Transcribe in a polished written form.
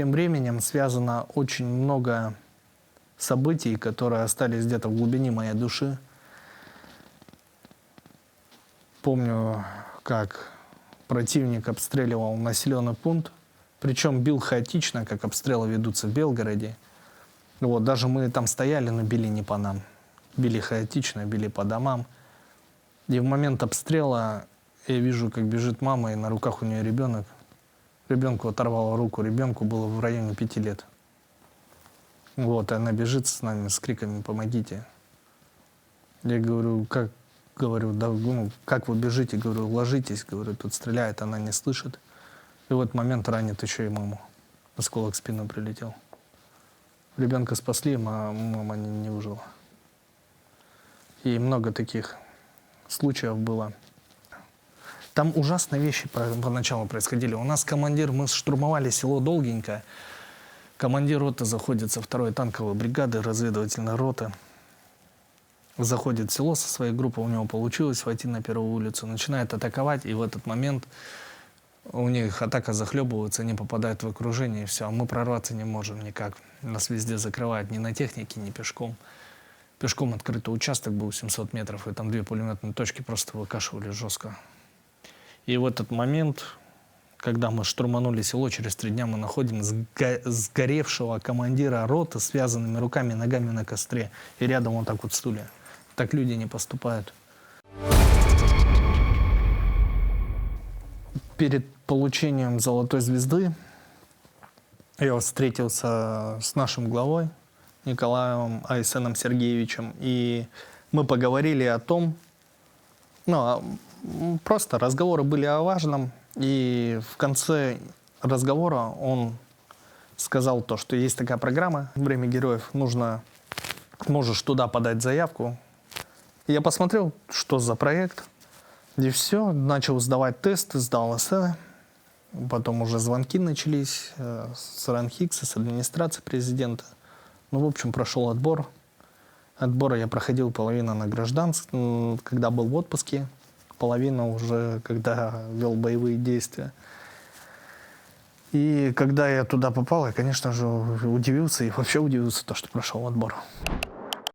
тем временем связано очень много событий, которые остались где-то в глубине моей души. Помню, как противник обстреливал населенный пункт, причем бил хаотично, как обстрелы ведутся в Белгороде. Вот, даже мы там стояли, но били не по нам. Били хаотично, били по домам. И в момент обстрела я вижу, как бежит мама, и на руках у нее ребенок. Ребенку оторвало руку, ребенку было в районе 5 лет. Вот, и она бежит с нами с криками «помогите». Я говорю, да, ну, как вы бежите? Говорю, ложитесь, говорю, тут стреляет, она не слышит. И в этот момент ранит еще и маму. Осколок в спину прилетел. Ребенка спасли, мама не выжила. И много таких случаев было. Там ужасные вещи поначалу происходили. У нас командир, мы штурмовали село Долгенькое. Командир роты заходит со 2-й танковой бригады, разведывательной роты. Заходит в село со своей группой, у него получилось войти на первую улицу, начинает атаковать, и в этот момент у них атака захлебывается, они попадают в окружение, и все, а мы прорваться не можем никак. Нас везде закрывают, ни на технике, ни пешком. Пешком открытый участок был 700 метров, и там 2 пулеметные точки просто выкашивали жестко. И в этот момент, когда мы штурманули село, через 3 дня мы находим сгоревшего командира роты с связанными руками и ногами на костре, и рядом вот так вот стулья. Так люди не поступают. Перед получением золотой звезды я встретился с нашим главой Николаем Айсеном Сергеевичем, и мы поговорили о том, просто разговоры были о важном, и в конце разговора он сказал то, что есть такая программа «Время героев», можешь туда подать заявку. Я посмотрел, что за проект, и все, начал сдавать тесты, сдал эссе. Потом уже звонки начались с РАНХИКСа, с администрации президента. Ну, в общем, прошел отбор. Отбора я проходил половину на гражданском, когда был в отпуске, половина уже, когда вел боевые действия. И когда я туда попал, я, конечно же, удивился, и вообще удивился, что прошел отбор.